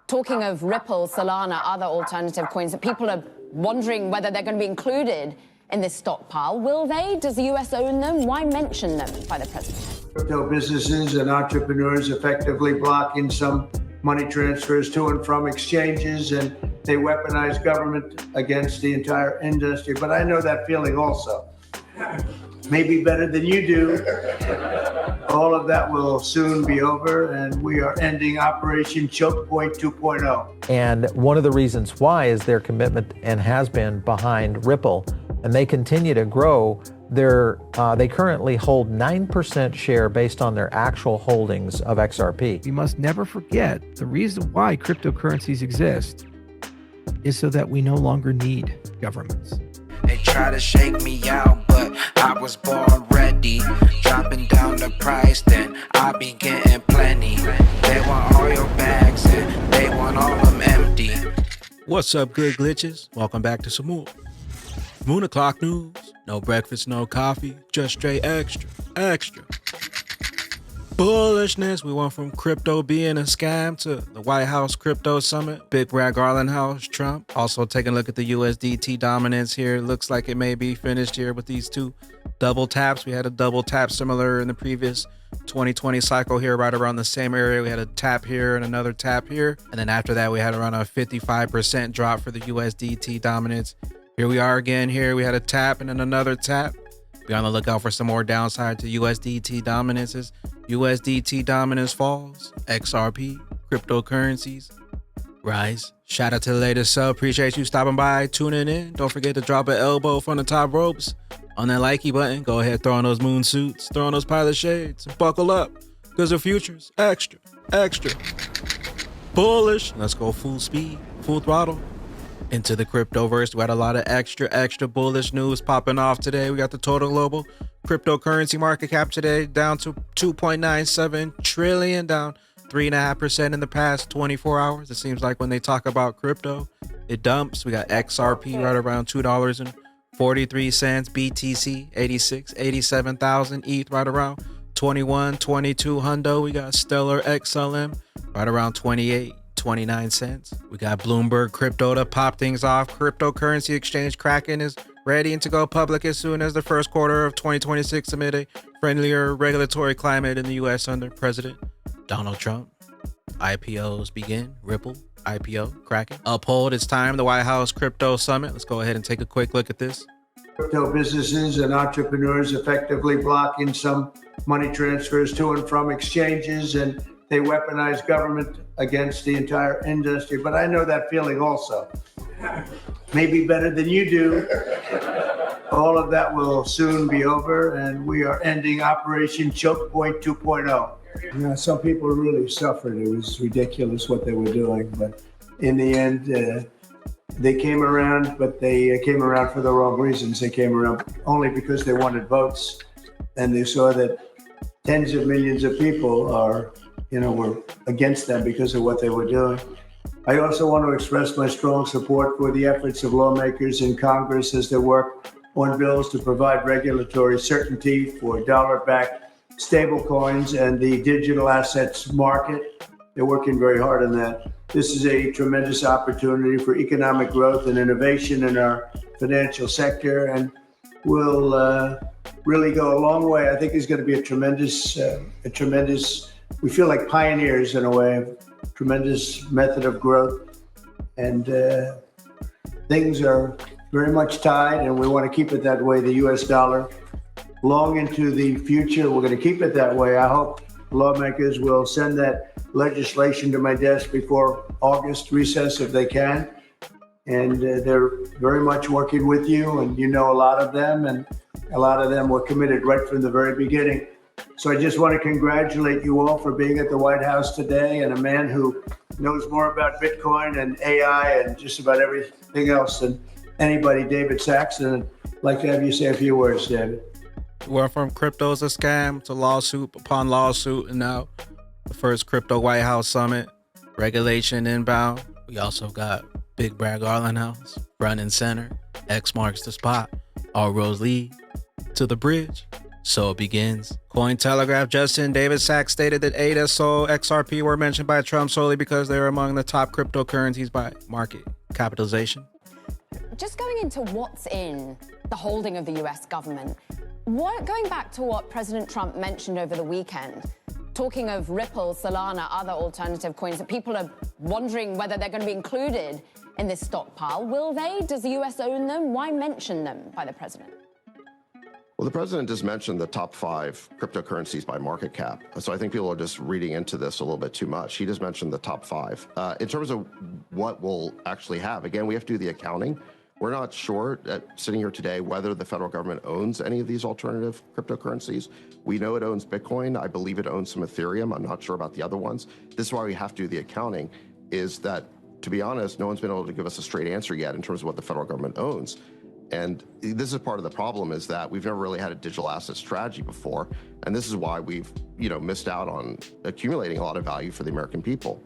talking of Ripple, Solana, other alternative coins, that people are wondering whether they're going to be included in this stockpile. Will they? Does the US own them? Why mention them by the president? Crypto businesses and entrepreneurs effectively blocking some money transfers to and from exchanges, and they weaponize government against the entire industry. But I know that feeling also. Maybe better than you do. All of that will soon be over, and we are ending Operation Choke Point 2.0. And one of the reasons why is their commitment and has been behind Ripple, and they continue to grow. They currently hold 9% share based on their actual holdings of XRP. We must never forget the reason why cryptocurrencies exist is so that we no longer need governments. They try to shake me out, but I was born ready. Dropping down the price, then I be getting plenty. They want all your bags and they want all them empty. What's up, good glitches? Welcome back to some more Moon O'Clock News. No breakfast, no coffee, just straight extra bullishness. We went from crypto being a scam to the White House crypto summit. Big Brad Garland House, Trump. Also taking a look at the USDT dominance here. Looks like it may be finished here with these two double taps. We had a double tap similar in the previous 2020 cycle here, right around the same area. We had a tap here and another tap here. And then after that, we had around a 55% drop for the USDT dominance. Here we are again here. We had a tap and then another tap. Be on the lookout for some more downside to USDT dominances. USDT dominance falls. XRP, cryptocurrencies, rise. Shout out to the latest sub. Appreciate you stopping by, tuning in. Don't forget to drop an elbow from the top ropes on that likey button. Go ahead, throw on those moon suits, throw on those pilot shades, and buckle up. Because the future's extra bullish. Let's go full speed, full throttle into the cryptoverse. We had a lot of extra bullish news popping off today. We got the total global cryptocurrency market cap today down to 2.97 trillion, down 3.5% in the past 24 hours. It seems like when they talk about crypto, it dumps. We got XRP right around $2.43, BTC 87,000, ETH right around 22 hundo. We got Stellar XLM right around 29 cents. We got Bloomberg crypto to pop things off. Cryptocurrency exchange Kraken is ready to go public as soon as the first quarter of 2026 amid a friendlier regulatory climate in the U.S. under President Donald Trump. IPOs begin. Ripple, IPO, Kraken. Uphold, it's time. The White House Crypto Summit. Let's go ahead and take a quick look at this. Crypto businesses and entrepreneurs effectively blocking some money transfers to and from exchanges, and they weaponize government against the entire industry. But I know that feeling also. Maybe better than you do. All of that will soon be over, and we are ending Operation Choke Point 2.0. You know, some people really suffered. It was ridiculous what they were doing, but in the end, they came around, but they came around for the wrong reasons. They came around only because they wanted votes, and they saw that tens of millions of people were against them because of what they were doing. I also want to express my strong support for the efforts of lawmakers in Congress as they work on bills to provide regulatory certainty for dollar-backed stablecoins and the digital assets market. They're working very hard on that. This is a tremendous opportunity for economic growth and innovation in our financial sector, and will really go a long way. I think it's going to be a tremendous, we feel like pioneers in a way, of tremendous method of growth, and things are very much tied, and we want to keep it that way. The US dollar long into the future, we're going to keep it that way. I hope lawmakers will send that legislation to my desk before August recess if they can, and they're very much working with you, and you know a lot of them, and a lot of them were committed right from the very beginning. So I just want to congratulate you all for being at the White House today, and a man who knows more about Bitcoin and AI and just about everything else than anybody, David Saxon. I'd like to have you say a few words, David. We went from crypto as a scam to lawsuit upon lawsuit, and now the first crypto White House summit, regulation inbound. We also got Big Brad Garland House, front and center. X marks the spot. All roads lead to the bridge. So it begins. Cointelegraph Justin David Sachs stated that ADA, SOL, XRP were mentioned by Trump solely because they were among the top cryptocurrencies by market capitalization. Just going into what's in the holding of the US government, going back to what President Trump mentioned over the weekend, talking of Ripple, Solana, other alternative coins, that people are wondering whether they're going to be included in this stockpile. Will they? Does the US own them? Why mention them by the president? Well, the president just mentioned the top 5 cryptocurrencies by market cap. So I think people are just reading into this a little bit too much. He just mentioned the top 5. In terms of what we'll actually have, again, we have to do the accounting. We're not sure, sitting here today, whether the federal government owns any of these alternative cryptocurrencies. We know it owns Bitcoin. I believe it owns some Ethereum. I'm not sure about the other ones. This is why we have to do the accounting, is that, to be honest, no one's been able to give us a straight answer yet in terms of what the federal government owns. And this is part of the problem, is that we've never really had a digital asset strategy before. And this is why we've, missed out on accumulating a lot of value for the American people.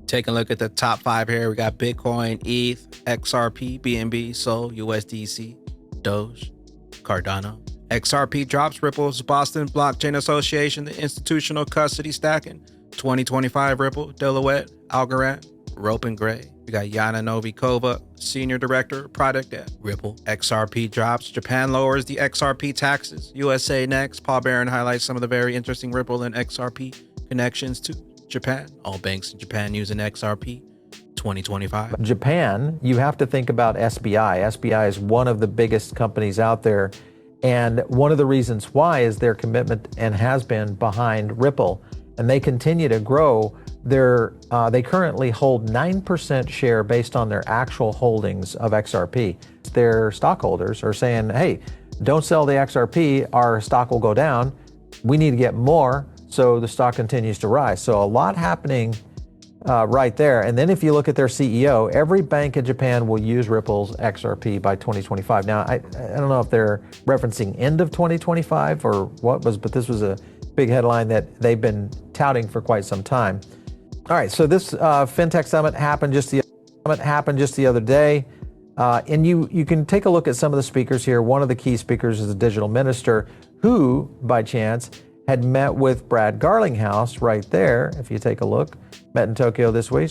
Taking a look at the top 5 here, we got Bitcoin, ETH, XRP, BNB, SOL, USDC, Doge, Cardano. XRP drops Ripple's Boston Blockchain Association, the institutional custody stacking. 2025 Ripple, Delaware, Algorand, Rope and Gray. We got Yana Novikova, Senior Director, Product at Ripple. XRP drops. Japan lowers the XRP taxes. USA next. Paul Barron highlights some of the very interesting Ripple and XRP connections to Japan. All banks in Japan using XRP. 2025. Japan, you have to think about SBI. SBI is one of the biggest companies out there. And one of the reasons why is their commitment and has been behind Ripple. And they continue to grow. They currently hold 9% share based on their actual holdings of XRP. Their stockholders are saying, hey, don't sell the XRP, our stock will go down. We need to get more so the stock continues to rise. So a lot happening right there. And then if you look at their CEO, every bank in Japan will use Ripple's XRP by 2025. Now, I don't know if they're referencing end of 2025 or what was, but this was a big headline that they've been touting for quite some time. All right, so this FinTech Summit happened just the other day. And you can take a look at some of the speakers here. One of the key speakers is a digital minister who, by chance, had met with Brad Garlinghouse right there. If you take a look, met in Tokyo this week.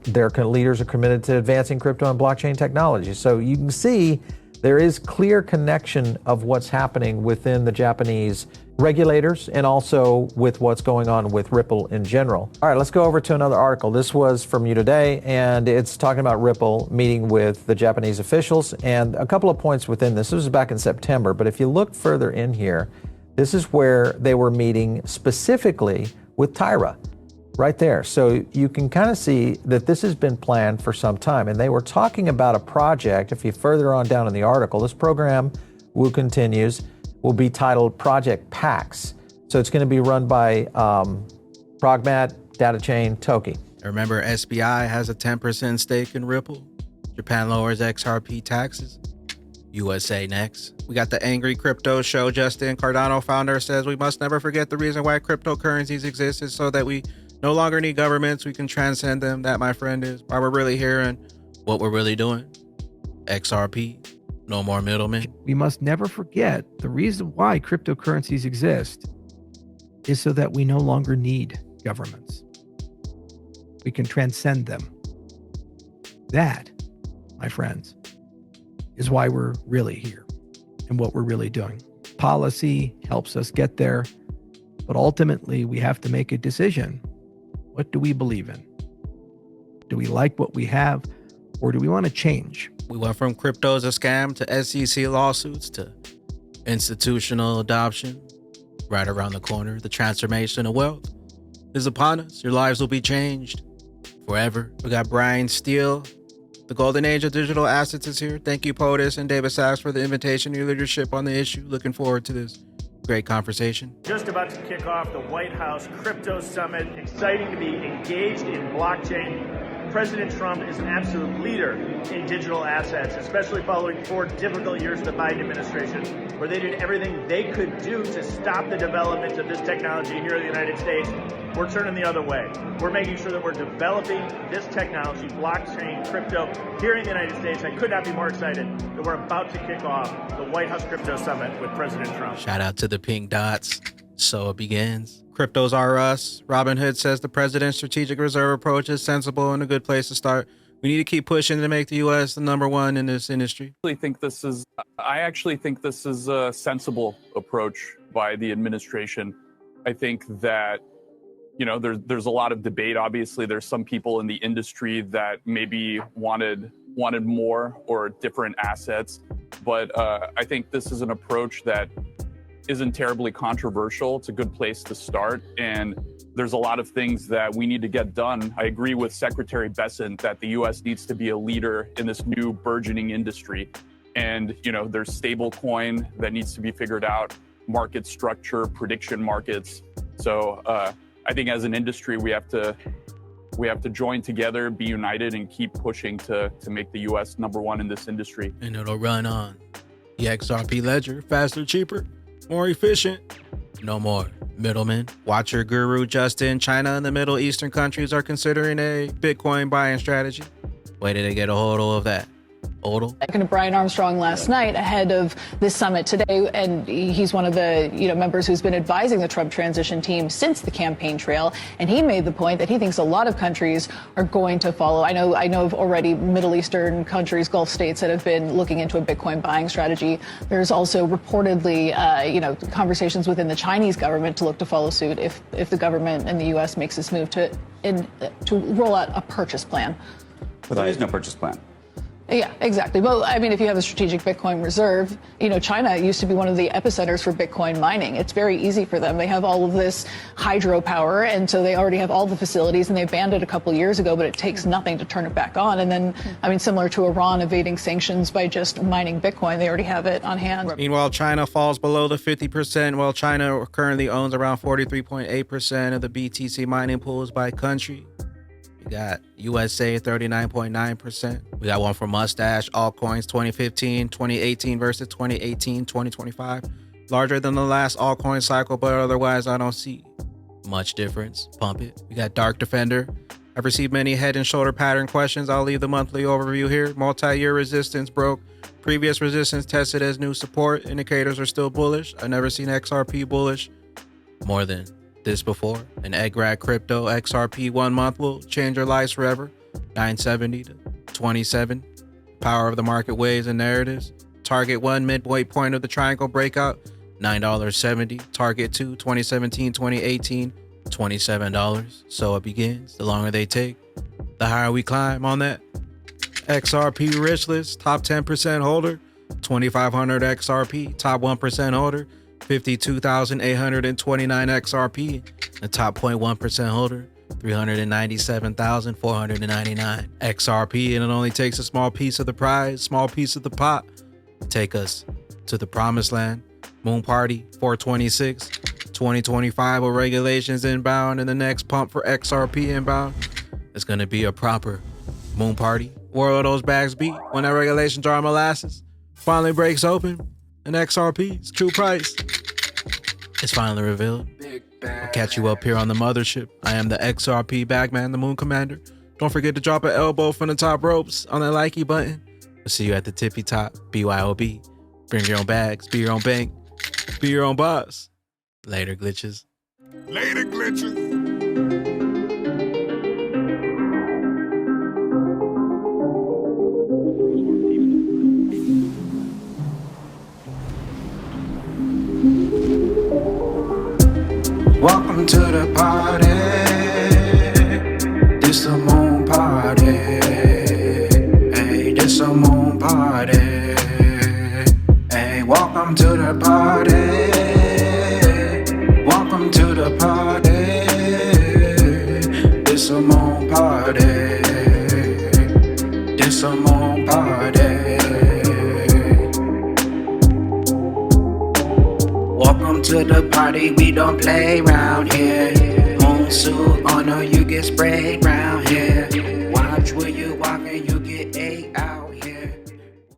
Their leaders are committed to advancing crypto and blockchain technology. So you can see there is clear connection of what's happening within the Japanese regulators and also with what's going on with Ripple in general. All right, let's go over to another article. This was from You Today, and it's talking about Ripple meeting with the Japanese officials, and a couple of points within this. This was back in September, but if you look further in here, this is where they were meeting specifically with Tyra, right there. So you can kind of see that this has been planned for some time, and they were talking about a project. If you further on down in the article, this program will will be titled Project PAX. So it's going to be run by Progmat, Data Chain, Toki. Remember, SBI has a 10% stake in Ripple. Japan lowers XRP taxes. USA next. We got the Angry Crypto Show. Justin Cardano, founder, says we must never forget the reason why cryptocurrencies exist is so that we no longer need governments. We can transcend them. That, my friend, is why we're really here and what we're really doing. XRP, no more middlemen. We must never forget the reason why cryptocurrencies exist is so that we no longer need governments. We can transcend them. That, my friends, is why we're really here and what we're really doing. Policy helps us get there, but ultimately we have to make a decision. What do we believe in? Do we like what we have, or do we want to change? We went from crypto as a scam to SEC lawsuits to institutional adoption. Right around the corner, the transformation of wealth is upon us. Your lives will be changed forever. We got Brian Steele. The golden age of digital assets is here. Thank you, POTUS and David Sachs, for the invitation, your leadership on the issue. Looking forward to this great conversation. Just about to kick off the White House Crypto Summit. Exciting to be engaged in blockchain President Trump is an absolute leader in digital assets, especially following 4 difficult years of the Biden administration, where they did everything they could do to stop the development of this technology here in the United States. We're turning the other way. We're making sure that we're developing this technology, blockchain, crypto, here in the United States. I could not be more excited that we're about to kick off the White House Crypto Summit with President Trump. Shout out to the pink dots. So it begins. Cryptos are us. Robinhood says the president's strategic reserve approach is sensible and a good place to start. We need to keep pushing to make the U.S. the #1 in this industry. I actually think this is a sensible approach by the administration. I think that, you know, there's a lot of debate. Obviously, there's some people in the industry that maybe wanted more or different assets, but I think this is an approach that isn't terribly controversial. It's a good place to start, and there's a lot of things that we need to get done. I agree with Secretary Bessent that the U.S. needs to be a leader in this new burgeoning industry, and you know, there's stablecoin that needs to be figured out, market structure, prediction markets. So I think as an industry, we have to join together, be united, and keep pushing to make the U.S. #1 in this industry. And it'll run on the XRP ledger, faster, cheaper, more efficient. No more middlemen. Watch your guru Justin. China and the Middle Eastern countries are considering a Bitcoin buying strategy. Where did they get a hold of that? Talking to Brian Armstrong last night ahead of this summit today, and he's one of the members who's been advising the Trump transition team since the campaign trail, and he made the point that he thinks a lot of countries are going to follow. I know of already Middle Eastern countries, Gulf states that have been looking into a Bitcoin buying strategy. There's also reportedly conversations within the Chinese government to look to follow suit if the government and the U.S. makes this move to roll out a purchase plan. But there is no purchase plan. Yeah, exactly. Well, I mean, if you have a strategic Bitcoin reserve, China used to be one of the epicenters for Bitcoin mining. It's very easy for them. They have all of this hydropower, and so they already have all the facilities, and they banned it a couple years ago, but it takes nothing to turn it back on. And then, I mean, similar to Iran evading sanctions by just mining Bitcoin, they already have it on hand. Meanwhile, China falls below the 50%, while China currently owns around 43.8% of the BTC mining pools by country. We got USA 39.9%. We got one for Mustache, altcoins 2015, 2018 versus 2018, 2025. Larger than the last altcoin cycle, but otherwise I don't see much difference. Pump it. We got Dark Defender. I've received many head and shoulder pattern questions. I'll leave the monthly overview here. Multi-year resistance broke. Previous resistance tested as new support. Indicators are still bullish. I've never seen XRP bullish more than this before. An egg rat crypto XRP 1 month will change your lives forever. 970 to 27. Power of the market waves and narratives. Target 1 midway point of the triangle breakout, $9.70. Target 2, 2017, 2018, $27. So it begins. The longer they take, the higher we climb on that XRP rich list. Top 10% holder, 2,500 XRP. Top 1% holder, 52,829 XRP. The top 0.1% holder, 397,499 XRP. And it only takes a small piece of the prize, small piece of the pot, to take us to the promised land. Moon Party 426, 2025 with regulations inbound, and the next pump for XRP inbound. It's going to be a proper moon party. Where will those bags be when that regulation jar molasses finally breaks open and XRP's true price is finally revealed? I'll catch you up here on the mothership. I am the XRP Bagman, the Moon Commander. Don't forget to drop an elbow from the top ropes on the likey button. We'll see you at the tippy top. BYOB. Bring your own bags, be your own bank, be your own boss. Later, glitches. Later, glitches. Welcome to the party. This a moon party. Hey, this a moon party. Hey, welcome to the party. Welcome to the party. This a moon party. This a moon party. Welcome to the party, we don't play round here. Moon suit on or you get sprayed round here. Watch will you walk